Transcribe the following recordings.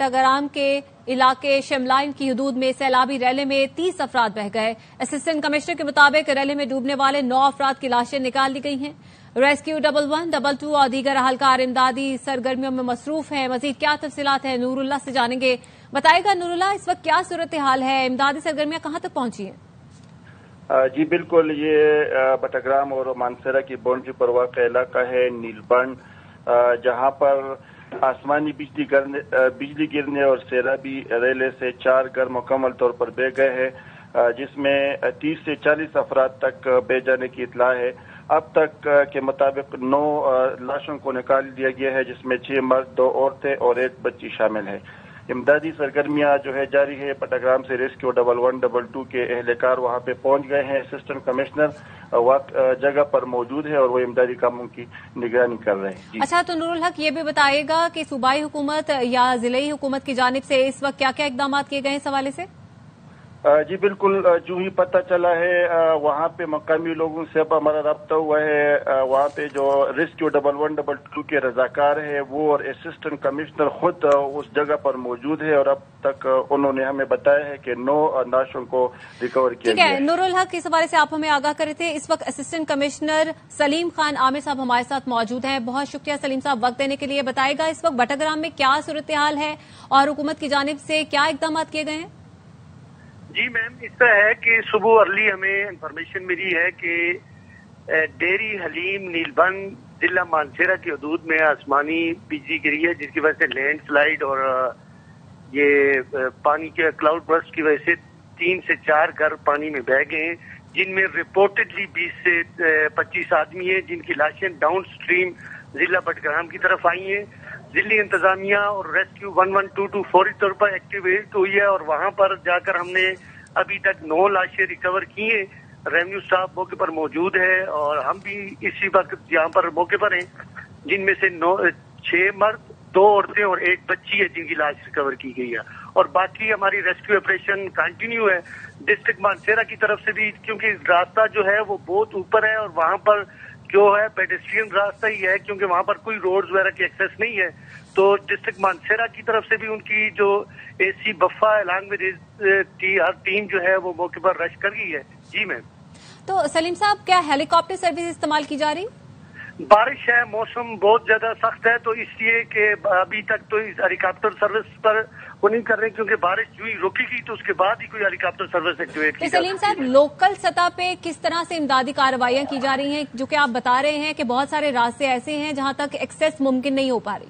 बट्टाग्राम के इलाके शिमलाइन की हदूद में सैलाबी रैली में 30 अफराद बह गए। असिस्टेंट कमिश्नर के मुताबिक रैली में डूबने वाले 9 अफराद की लाशें निकाल ली गई हैं। रेस्क्यू 11, 22 और दीगर अहलकार इमदादी सरगर्मियों में मसरूफ है। मजीद क्या तफसीलात है नूरुल्लाह से जानेंगे। बताएगा नूरुल्लाह, इस वक्त क्या सूरत हाल है, इमदादी सरगर्मियां कहां तक पहुंची हैं? जी बिल्कुल, ये बट्टाग्राम और मानसरा की बाउंड्री पर वाक़ इलाका है नीलबंड, जहां पर आसमानी बिजली गिरने और सैलाबी रेले से 4 घर मुकम्मल तौर पर बह गए हैं, जिसमें 30 से 40 अफराद तक बह जाने की इत्तला है। अब तक के मुताबिक 9 लाशों को निकाल दिया गया है, जिसमें 6 मर्द, 2 औरतें और 1 बच्ची शामिल है। इमदादी सरगर्मियां जो है जारी है। बट्टाग्राम से रेस्क्यू 11, 22 के एहलकार वहां पे पहुंच गए हैं। असिस्टेंट कमिश्नर जगह पर मौजूद है और वो इमदादी कामों की निगरानी कर रहे हैं। अच्छा, तो नूरुल हक ये भी बताइएगा कि सूबाई हुकूमत या जिले हुकूमत की जानिब से इस वक्त क्या क्या इकदाम किए गए हैं इस हवाले से? जी बिल्कुल, जो ही पता चला है वहाँ पे मकामी लोगों से अब हमारा रब्ता हुआ है। वहाँ पे जो रेस्क्यू 11, 22 के रजाकार है वो और असिस्टेंट कमिश्नर खुद उस जगह पर मौजूद है और अब तक उन्होंने हमें बताया है कि 9 लाशों को रिकवर किया गया है। नूरुल हक, इस हवाले से आप हमें आगाह करे थे। इस वक्त असिस्टेंट कमिश्नर सलीम खान आमिर साहब हमारे साथ मौजूद हैं। बहुत शुक्रिया सलीम साहब वक्त देने के लिए। बताएगा इस वक्त बट्टाग्राम में क्या सूरत हाल है और हुकूमत की जानिब से क्या इकदाम किए गए हैं? जी मैम, इस तरह है कि सुबह अर्ली हमें इंफॉर्मेशन मिली है कि डेरी हलीम नीलबंद जिला मानसेरा की हदूद में आसमानी बिजली गिरी है, जिसकी वजह से लैंड स्लाइड और ये पानी के क्लाउड बर्स्ट की वजह से 3 से 4 घर पानी में बह गए हैं, जिनमें रिपोर्टेडली 20 से 25 आदमी हैं, जिनकी लाशें डाउन स्ट्रीम जिला बट्टाग्राम की तरफ आई हैं। जिली इंतजामिया और रेस्क्यू 1122 फौरी तौर पर एक्टिवेट हुई है और वहां पर जाकर हमने अभी तक 9 लाशें रिकवर की हैं। रेवेन्यू स्टाफ मौके पर मौजूद है और हम भी इसी वक्त यहाँ पर मौके पर हैं, जिनमें से 6 मर्द, 2 औरतें और 1 बच्ची है जिनकी लाश रिकवर की गई है। और बाकी हमारी रेस्क्यू ऑपरेशन कंटिन्यू है डिस्ट्रिक्ट मानसेरा की तरफ से भी, क्योंकि रास्ता जो है वो बहुत ऊपर है और वहां पर जो है पेडेस्ट्रियन रास्ता ही है, क्योंकि वहां पर कोई रोड्स वगैरह की एक्सेस नहीं है। तो डिस्ट्रिक्ट मानसेरा की तरफ से भी उनकी जो एसी बफ्फा अलॉन्ग विद हर टीम जो है वो मौके पर रश कर गई है। जी मैम। तो सलीम साहब, क्या हेलीकॉप्टर सर्विस इस्तेमाल की जा रही? बारिश है, मौसम बहुत ज्यादा सख्त है, तो इसलिए कि अभी तक तो इस हेलीकॉप्टर सर्विस पर वो नहीं कर रहे, क्योंकि बारिश जो ही रुकेगी तो उसके बाद ही कोई हेलीकॉप्टर सर्विस एक्टिवेट की। सलीम साहब, लोकल सतह पे किस तरह से इमदादी कार्रवाइयां की जा रही हैं, जो कि आप बता रहे हैं कि बहुत सारे रास्ते ऐसे हैं जहां तक एक्सेस मुमकिन नहीं हो पा रही?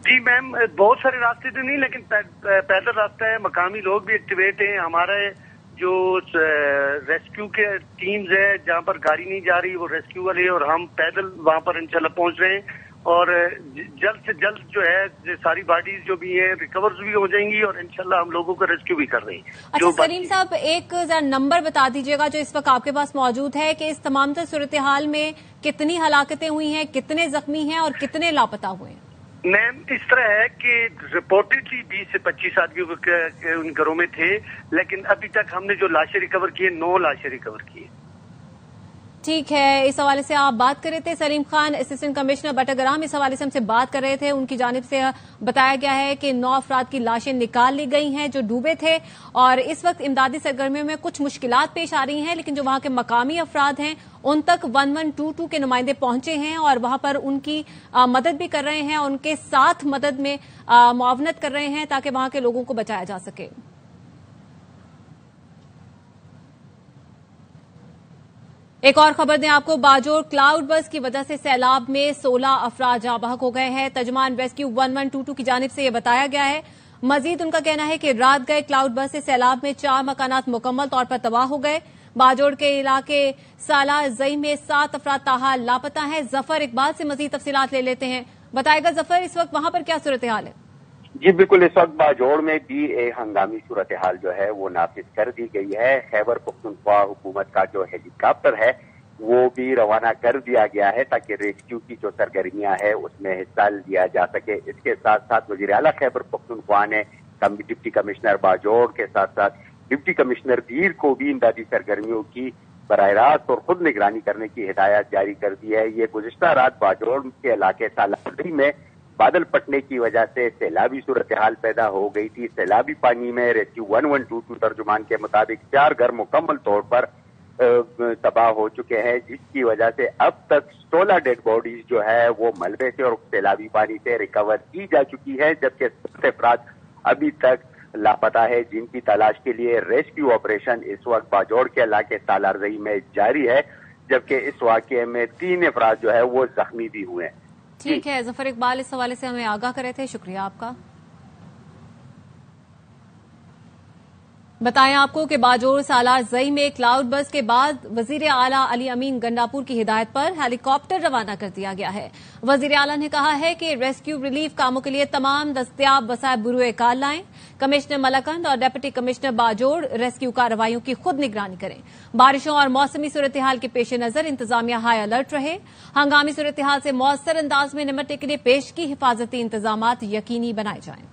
जी मैम, बहुत सारे रास्ते तो नहीं, लेकिन पैदल रास्ता है, मकामी लोग भी एक्टिवेट हैं। हमारे जो रेस्क्यू के टीम्स है जहाँ पर गाड़ी नहीं जा रही वो रेस्क्यू वाले, और हम पैदल वहाँ पर इंशाल्लाह पहुँच रहे हैं और जल्द से जल्द जो है सारी बॉडीज जो भी है रिकवर भी हो जाएंगी और इंशाल्लाह हम लोगों को रेस्क्यू भी कर रहे हैं। अच्छा सलीम साहब, एक जरा नंबर बता दीजिएगा जो इस वक्त आपके पास मौजूद है कि इस तमाम सूरत हाल में कितनी हलाकतें हुई हैं, कितने जख्मी हैं और कितने लापता हुए हैं? मैम, इस तरह है कि रिपोर्टेडली 20 से 25 आदमी उन घरों में थे, लेकिन अभी तक हमने जो लाशें रिकवर की है 9 लाशें रिकवर की है। ठीक है, इस हवाले से आप बात कर रहे थे सलीम खान, असिस्टेंट कमिश्नर बट्टाग्राम, इस हवाले से हमसे बात कर रहे थे। उनकी जानिब से बताया गया है कि 9 अफराद की लाशें निकाल ली गई हैं जो डूबे थे और इस वक्त इमदादी सरगर्मियों में कुछ मुश्किलात पेश आ रही हैं, लेकिन जो वहां के मकामी अफराद हैं उन तक 1122 के नुमाइंदे पहुंचे हैं और वहां पर उनकी मदद भी कर रहे हैं, उनके साथ मदद में मुआवनत कर रहे हैं ताकि वहां के लोगों को बचाया जा सके। एक और खबर दें आपको, बाजोर क्लाउड बर्स्ट की वजह से सैलाब में 16 अफराद जहां बहक हो गए हैं। तर्जुमान रेस्क्यू 1122 की जानिब से यह बताया गया है। मजीद उनका कहना है कि रात गए क्लाउड बर्स्ट से सैलाब में 4 मकानात मुकम्मल तौर पर तबाह हो गए। बाजोड़ के इलाके साला जई में 7 अफराद ताहाल लापता हैं। जफर इकबाल से मजीद तफसीलात ले लेते हैं। बताएगा जफर, इस वक्त वहां पर क्या सूरत हाल है? जी बिल्कुल, इस वक्त बाजोड़ में भी एक हंगामी सूरत हाल जो है वो नाफिज कर दी गई है। खैबर पख्तूनख्वा हुकूमत का जो हेलीकॉप्टर है वो भी रवाना कर दिया गया है ताकि रेस्क्यू की जो सरगर्मियां है उसमें हिस्सा लिया जा सके। इसके साथ साथ वजीर आला खैबर पख्तूनख्वा ने डिप्टी कमिश्नर बाजोड़ के साथ साथ डिप्टी कमिश्नर दीर को भी इमदादी सरगर्मियों की बराह रास्त और खुद निगरानी करने की हिदायत जारी कर दी है। ये गुज़िश्ता रात बाजोड़ के इलाके सालारी में بادل پھٹنے کی وجہ سے سیلابی صورتحال پیدا ہو گئی تھی. سیلابی پانی میں ریسکیو 1122 ترجمان کے مطابق 4 گھر مکمل طور پر تباہ ہو چکے ہیں, جس کی وجہ سے اب تک 16 ڈیڈ باڈیز جو ہے وہ ملبے سے اور سیلابی پانی سے ریکور کی جا چکی ہے, جبکہ 7 افراد ابھی تک لاپتہ ہے, جن کی تلاش کے لیے ریسکیو آپریشن اس وقت باجوڑ کے علاقے سالارزئی میں جاری ہے, جبکہ اس واقعے میں 3 افراد جو ہے وہ زخمی بھی ہوئے ہیں. ٹھیک ہے ظفر اقبال, اس حوالے سے ہمیں آگاہ کرے تھے, شکریہ آپ کا. بتائیں آپ کو کہ باجوڑ سالارزئی میں کلاؤڈ برسٹ کے بعد وزیر اعلیٰ علی امین گنڈاپور کی ہدایت پر ہیلی کاپٹر روانہ کر دیا گیا ہے. وزیر اعلیٰ نے کہا ہے کہ ریسکیو ریلیف کاموں کے لیے تمام دستیاب وسائل بروئے کار لائیں. کمشنر ملکنڈ اور ڈپٹی کمشنر باجوڑ ریسکیو کارروائیوں کی خود نگرانی کریں. بارشوں اور موسمی صورتحال کے پیش نظر انتظامیہ ہائی الرٹ رہے. ہنگامی صورتحال سے مؤثر انداز میں نمٹنے کے لیے پیش کی حفاظتی انتظامات یقینی بنائے جائیں.